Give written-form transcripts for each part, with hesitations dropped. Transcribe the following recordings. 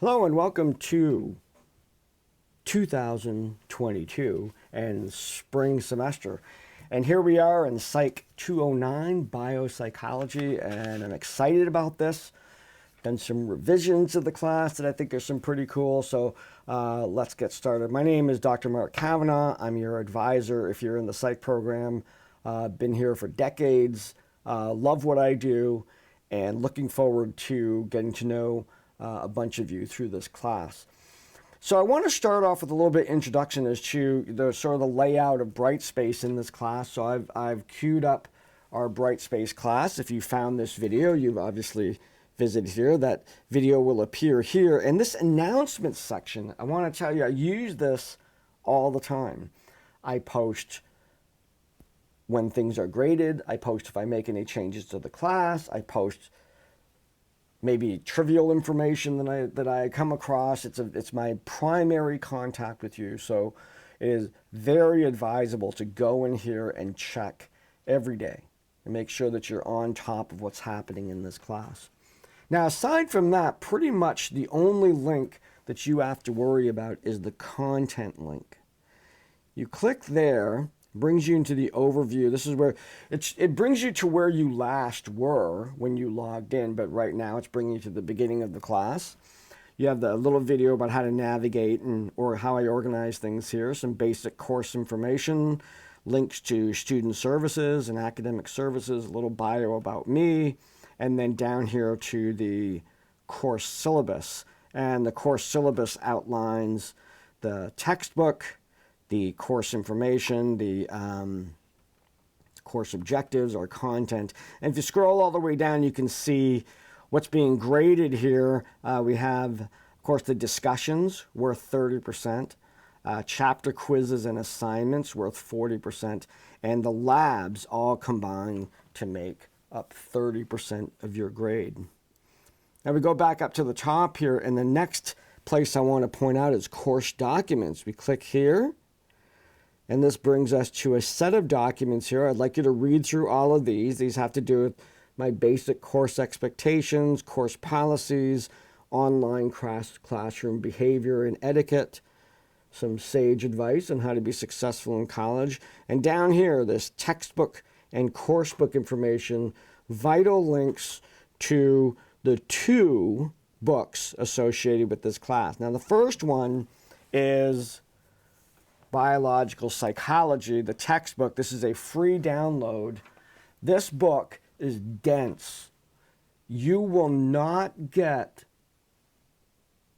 Hello and welcome to 2022 and spring semester. And here we are in Psych 209, biopsychology, and I'm excited about this. Done some revisions of the class that I think are some pretty cool. So let's get started. My name is Dr. Mark Kavanaugh. I'm your advisor if you're in the psych program. Been here for decades. Love what I do and looking forward to getting to know a bunch of you through this class. So I want to start off with a little bit introduction as to the sort of the layout of Brightspace in this class. So I've queued up our Brightspace class. If you found this video, you've obviously visited here. That video will appear here. And this announcement section, I want to tell you, I use this all the time. I post when things are graded. I post if I make any changes to the class. I post maybe trivial information that I come across. It's my primary contact with you. So it is very advisable to go in here and check every day and make sure that you're on top of what's happening in this class. Now, aside from that, pretty much the only link that you have to worry about is the content link. You click there, brings you into the overview. This is where it brings you to where you last were when you logged in, but right now it's bringing you to the beginning of the class. You have the little video about how to navigate or how I organize things here, some basic course information, links to student services and academic services, a little bio about me, and then down here to the course syllabus. And the course syllabus outlines the textbook, the course information, the course objectives or content. And if you scroll all the way down, you can see what's being graded here. We have, of course, the discussions worth 30%, chapter quizzes and assignments worth 40%, and the labs all combine to make up 30% of your grade. Now we go back up to the top here, and the next place I want to point out is course documents. We click here. And this brings us to a set of documents here. I'd like you to read through all of these. These have to do with my basic course expectations, course policies, online classroom behavior and etiquette, some sage advice on how to be successful in college. And down here, this textbook and coursebook information, vital links to the two books associated with this class. Now, the first one is Biological Psychology, the textbook. This is a free download. This book is dense. You will not get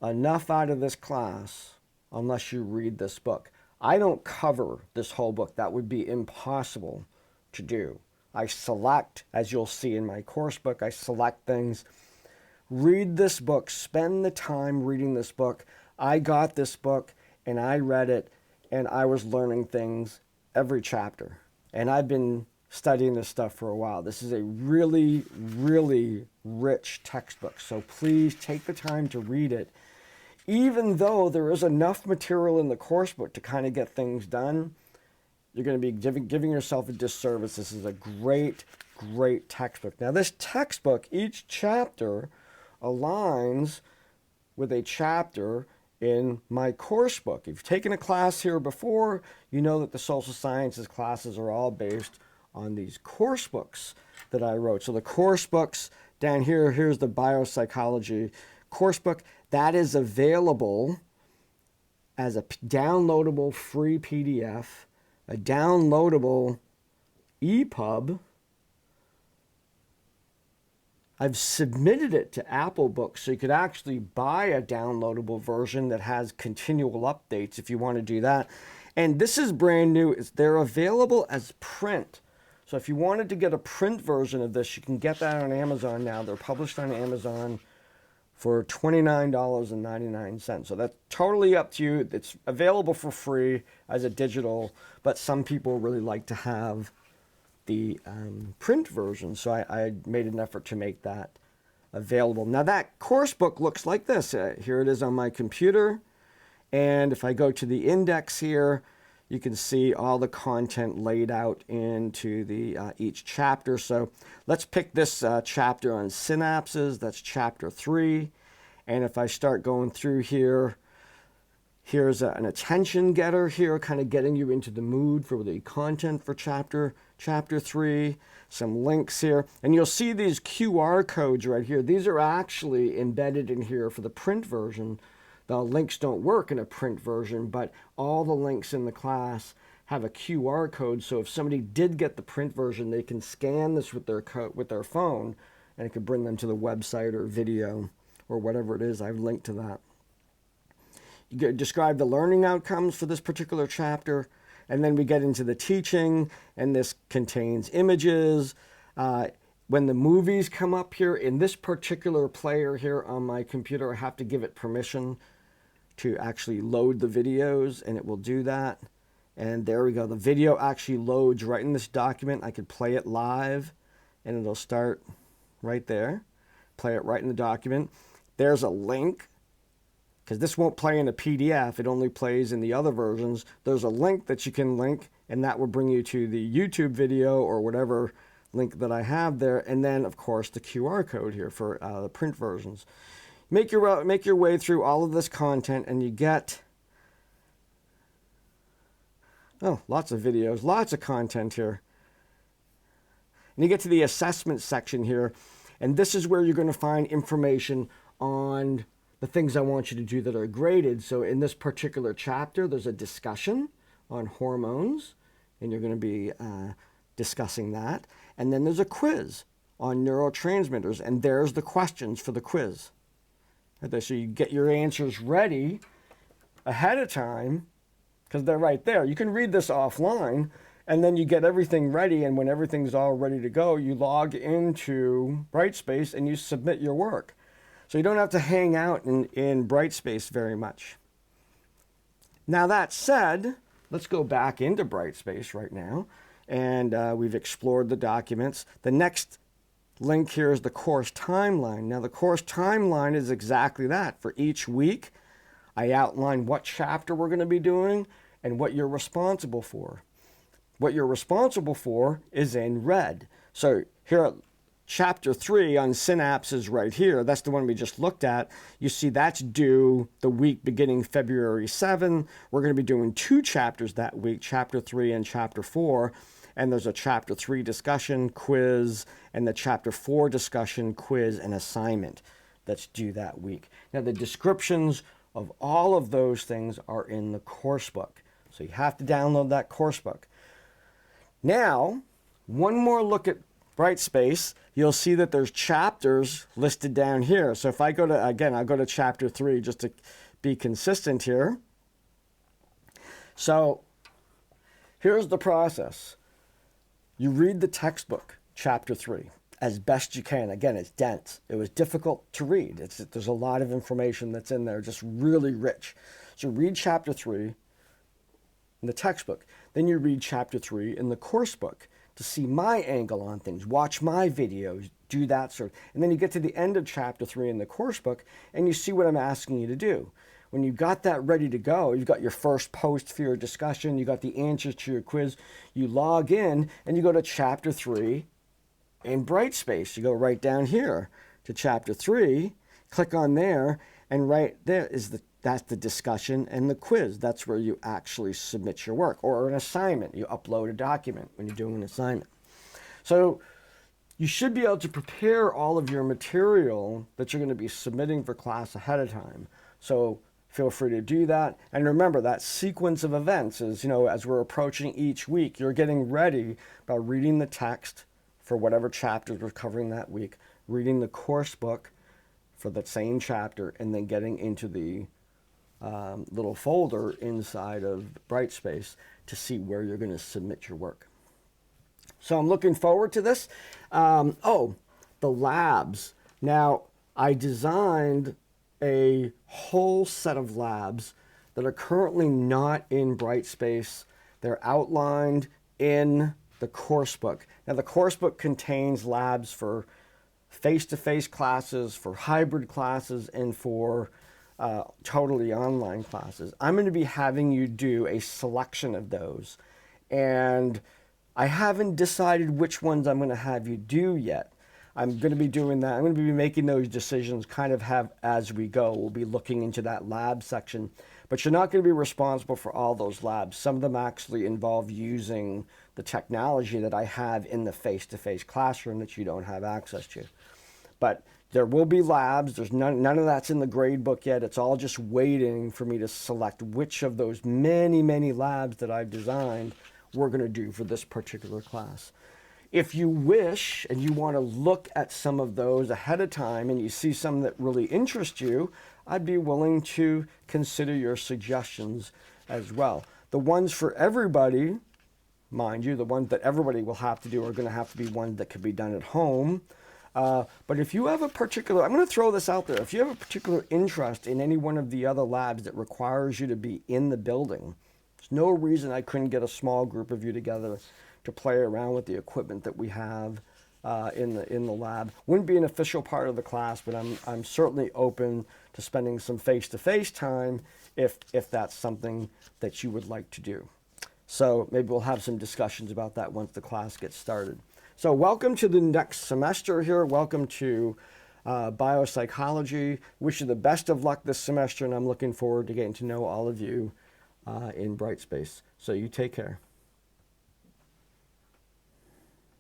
enough out of this class unless you read this book. I don't cover this whole book. That would be impossible to do. I select, as you'll see in my course book, I select things. Read this book. Spend the time reading this book. I got this book and I read it, and I was learning things every chapter. And I've been studying this stuff for a while. This is a really, really rich textbook. So please take the time to read it. Even though there is enough material in the course book to kind of get things done, you're going to be giving yourself a disservice. This is a great, great textbook. Now, this textbook, each chapter aligns with a chapter in my course book. If you've taken a class here before, you know that the social sciences classes are all based on these course books that I wrote. So the course books down here, here's the biopsychology course book. That is available as a downloadable free PDF, a downloadable EPUB. I've submitted it to Apple Books, so you could actually buy a downloadable version that has continual updates if you want to do that. And this is brand new. They're available as print. So if you wanted to get a print version of this, you can get that on Amazon now. They're published on Amazon for $29.99. So that's totally up to you. It's available for free as a digital, but some people really like to have the print version, so I made an effort to make that available. Now that course book looks like this. Here it is on my computer, and if I go to the index here, you can see all the content laid out into the each chapter. So let's pick this chapter on synapses. That's chapter 3, And if I start going through here, here's an attention getter here, kind of getting you into the mood for the content for chapter 3, some links here. And you'll see these QR codes right here. These are actually embedded in here for the print version. The links don't work in a print version, but all the links in the class have a QR code. So if somebody did get the print version, they can scan this with their phone, and it could bring them to the website or video or whatever it is. I've linked to that. You describe the learning outcomes for this particular chapter, and then we get into the teaching, and this contains images. When the movies come up here, in this particular player here on my computer, I have to give it permission to actually load the videos, and it will do that. And there we go. The video actually loads right in this document. I could play it live, and it'll start right there. Play it right in the document. There's a link, because this won't play in a PDF. It only plays in the other versions. There's a link that you can link, and that will bring you to the YouTube video or whatever link that I have there. And then, of course, the QR code here for the print versions. Make your way through all of this content, and you get, oh, lots of videos, lots of content here. And you get to the assessment section here, and this is where you're going to find information on the things I want you to do that are graded. So in this particular chapter, there's a discussion on hormones, and you're going to be discussing that. And then there's a quiz on neurotransmitters, and there's the questions for the quiz. Right there. So you get your answers ready ahead of time, because they're right there. You can read this offline, and then you get everything ready, and when everything's all ready to go, you log into Brightspace and you submit your work. So you don't have to hang out in Brightspace very much. Now that said, let's go back into Brightspace right now, and we've explored the documents. The next link here is the course timeline. Now the course timeline is exactly that. For each week, I outline what chapter we're going to be doing and what you're responsible for. What you're responsible for is in red. So here at Chapter 3 on synapses right here, that's the one we just looked at. You see that's due the week beginning February 7. We're going to be doing 2 chapters that week, Chapter 3 and Chapter 4. And there's a Chapter 3 discussion, quiz, and the Chapter 4 discussion, quiz, and assignment that's due that week. Now the descriptions of all of those things are in the course book. So you have to download that course book. Now, one more look at Brightspace, you'll see that there's chapters listed down here. So if I go to, again, I'll go to Chapter 3 just to be consistent here. So here's the process. You read the textbook, Chapter 3, as best you can. Again, it's dense. It was difficult to read. There's a lot of information that's in there, just really rich. So read Chapter 3 in the textbook. Then you read Chapter 3 in the course book to see my angle on things, watch my videos, do that sort of. And then you get to the end of Chapter 3 in the course book, and you see what I'm asking you to do. When you've got that ready to go, you've got your first post for your discussion, you got the answers to your quiz, you log in, and you go to Chapter 3 in Brightspace. You go right down here to Chapter 3, click on there, and right there is that's the discussion and the quiz. That's where you actually submit your work, or an assignment. You upload a document when you're doing an assignment. So you should be able to prepare all of your material that you're going to be submitting for class ahead of time. So feel free to do that. And remember, that sequence of events is, as we're approaching each week, you're getting ready by reading the text for whatever chapters we're covering that week, reading the course book for the same chapter, and then getting into the little folder inside of Brightspace to see where you're going to submit your work. So I'm looking forward to this. The labs. Now, I designed a whole set of labs that are currently not in Brightspace. They're outlined in the course book. Now, the course book contains labs for face-to-face classes, for hybrid classes, and for totally online classes. I'm going to be having you do a selection of those, and I haven't decided which ones I'm going to have you do yet. I'm going to be doing that. I'm going to be making those decisions kind of as we go. We'll be looking into that lab section, but you're not going to be responsible for all those labs. Some of them actually involve using the technology that I have in the face-to-face classroom that you don't have access to. But there will be labs. There's none of that's in the grade book yet. It's all just waiting for me to select which of those many, many labs that I've designed we're going to do for this particular class. If you wish and you want to look at some of those ahead of time and you see some that really interest you, I'd be willing to consider your suggestions as well. The ones for everybody, mind you, the ones that everybody will have to do are going to have to be ones that can be done at home. But if you have a particular, I'm going to throw this out there, if you have a particular interest in any one of the other labs that requires you to be in the building, there's no reason I couldn't get a small group of you together to play around with the equipment that we have in the lab. Wouldn't be an official part of the class, but I'm certainly open to spending some face-to-face time if that's something that you would like to do. So maybe we'll have some discussions about that once the class gets started. So welcome to the next semester here. Welcome to biopsychology. Wish you the best of luck this semester, and I'm looking forward to getting to know all of you in Brightspace. So you take care.